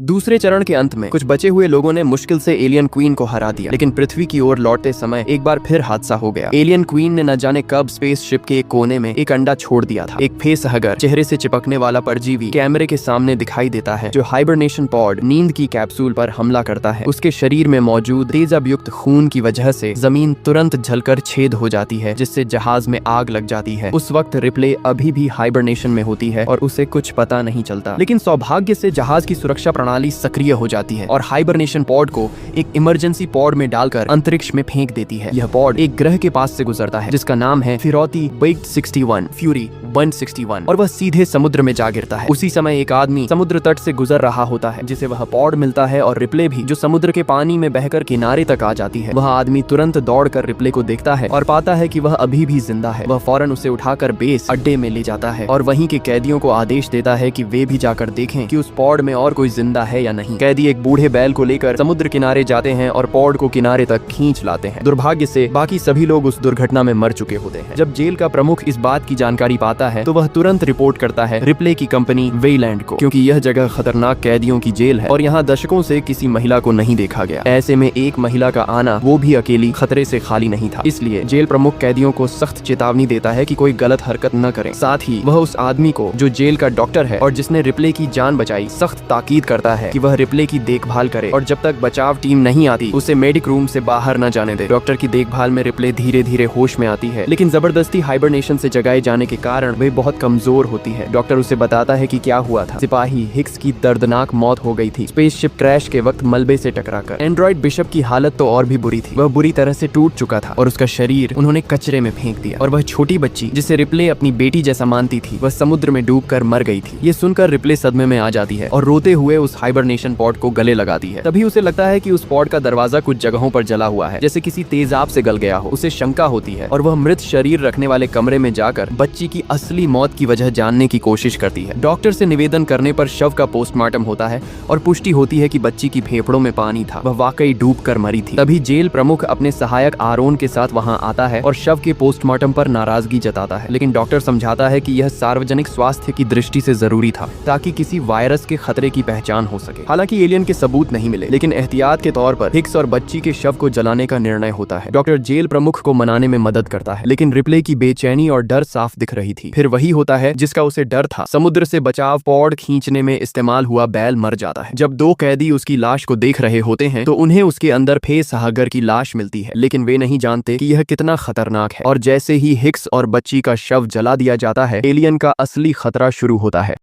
दूसरे चरण के अंत में कुछ बचे हुए लोगों ने मुश्किल से एलियन क्वीन को हरा दिया, लेकिन पृथ्वी की ओर लौटते समय एक बार फिर हादसा हो गया। एलियन क्वीन ने न जाने कब स्पेसशिप के एक कोने में एक अंडा छोड़ दिया था। एक फेसहगर चेहरे से चिपकने वाला परजीवी कैमरे के सामने दिखाई देता है, जो हाइबरनेशन पॉड नींद की कैप्सूल पर हमला करता है। उसके शरीर में मौजूद तेजाब युक्त खून की वजह से जमीन तुरंत जलकर छेद हो जाती है, जिससे जहाज में आग लग जाती है। उस वक्त रिप्ले अभी भी हाइबरनेशन में होती है और उसे कुछ पता नहीं चलता, लेकिन सौभाग्य से जहाज की सुरक्षा प्रणाली सक्रिय हो जाती है और हाइबरनेशन पॉड को एक इमरजेंसी पॉड में डालकर अंतरिक्ष में फेंक देती है। यह पॉड एक ग्रह के पास से गुजरता है जिसका नाम है फिरौती बेक्ड 61 फ्यूरी 161 और वह सीधे समुद्र में जा गिरता है। उसी समय एक आदमी समुद्र तट से गुजर रहा होता है, जिसे वह पॉड मिलता है और रिप्ले भी, जो समुद्र के पानी में बहकर किनारे तक आ जाती है। वह आदमी तुरंत दौड़कर रिप्ले को देखता है और पाता है कि वह अभी भी जिंदा है। वह फौरन उसे उठाकर बेस अड्डे में ले जाता है और वहीं के कैदियों को आदेश देता है कि वे भी जाकर देखें कि उस पॉड में और कोई जिंदा है या नहीं। कैदी एक बूढ़े बैल को लेकर समुद्र किनारे जाते हैं और पॉड को किनारे तक खींच लाते हैं। दुर्भाग्य से बाकी सभी लोग उस दुर्घटना में मर चुके होते हैं। जब जेल का प्रमुख इस बात की जानकारी पाता है तो वह तुरंत रिपोर्ट करता है रिप्ले की कंपनी वेलैंड को, क्योंकि यह जगह खतरनाक कैदियों की जेल है और यहाँ दशकों से किसी महिला को नहीं देखा गया। ऐसे में एक महिला का आना, वो भी अकेली, खतरे से खाली नहीं था। इसलिए जेल प्रमुख कैदियों को सख्त चेतावनी देता है कि कोई गलत हरकत न करें। साथ ही वह उस आदमी को, जो जेल का डॉक्टर है और जिसने रिप्ले की जान बचाई, सख्त ताकीद करता है कि वह रिप्ले की देखभाल करे और जब तक बचाव टीम नहीं आती उसे मेडिक रूम से बाहर न जाने दे। डॉक्टर की देखभाल में रिप्ले धीरे धीरे होश में आती है, लेकिन जबरदस्ती हाइबरनेशन से जगाए जाने के कारण वे बहुत कमजोर होती है। डॉक्टर उसे बताता है कि क्या हुआ था। सिपाही हिक्स की दर्दनाक मौत हो गई थी स्पेसशिप क्रैश के वक्त मलबे से टकराकर। एंड्रॉइड बिशप की हालत तो और भी बुरी थी। वह बुरी तरह से टूट चुका था और उसका शरीर उन्होंने कचरे में फेंक दिया। और वह छोटी बच्ची, जिसे रिप्ले अपनी बेटी जैसा मानती थी, वह समुद्र में डूबकर मर गई थी। ये सुनकर रिप्ले सदमे में आ जाती है और रोते हुए उस हाइबरनेशन पॉड को गले लगाती है। तभी उसे लगता है कि उस पॉड का दरवाजा कुछ जगहों पर जला हुआ है, जैसे किसी तेजाब से गल गया हो। उसे शंका होती है और वह मृत शरीर रखने वाले कमरे में जाकर बच्ची की असली मौत की वजह जानने की कोशिश करती है। डॉक्टर से निवेदन करने पर शव का पोस्टमार्टम होता है और पुष्टि होती है कि बच्ची की फेफड़ों में पानी था, वह वाकई डूबकर मरी थी। तभी जेल प्रमुख अपने सहायक आरोन के साथ वहां आता है और शव के पोस्टमार्टम पर नाराजगी जताता है, लेकिन डॉक्टर समझाता है कि यह सार्वजनिक स्वास्थ्य की दृष्टि से जरूरी था ताकि किसी वायरस के खतरे की पहचान हो सके। हालांकि एलियन के सबूत नहीं मिले, लेकिन एहतियात के तौर पर हिक्स और बच्ची के शव को जलाने का निर्णय होता है। डॉक्टर जेल प्रमुख को मनाने में मदद करता है, लेकिन रिप्ले की बेचैनी और डर साफ दिख रही थी। फिर वही होता है जिसका उसे डर था। समुद्र से बचाव पॉड खींचने में इस्तेमाल हुआ बैल मर जाता है। जब दो कैदी उसकी लाश को देख रहे होते हैं तो उन्हें उसके अंदर फेसहगर की लाश मिलती है, लेकिन वे नहीं जानते कि यह कितना खतरनाक है। और जैसे ही हिक्स और बच्ची का शव जला दिया जाता है, एलियन का असली खतरा शुरू होता है।